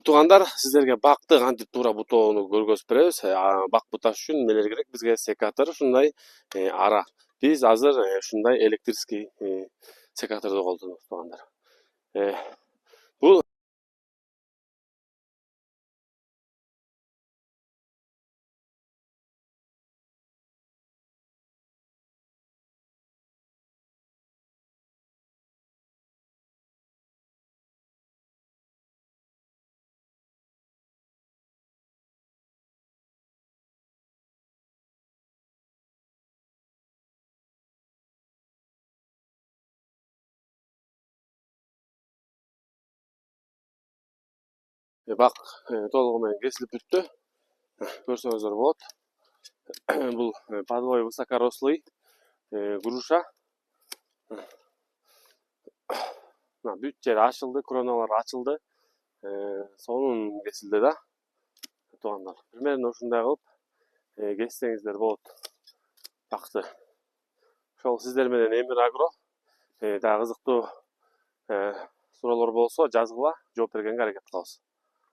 Туугандар, сиздерге бакты кантип туура бутоону көргөзүп беребиз. Бак буташ үчүн эмелер керек? Бизге секатор, ушундай ара. Биз азыр ушундай электрический секаторду колдонобуз, туугандар. Бул бак толугу менен кесилип бүттү. Көрсөңүздөр болот. Бул подвой высокорослый груша. Бүт жери ачылды, кроналар ачылды. Сонун кесилди да. Туугандар, примерно ушундай кылып кессеңиздер болот бакты. Ошол сиздер менен Эмир Агро дагы кызыктуу суроолор болсо жазгыла, жооп бергенге аракет кылабыз.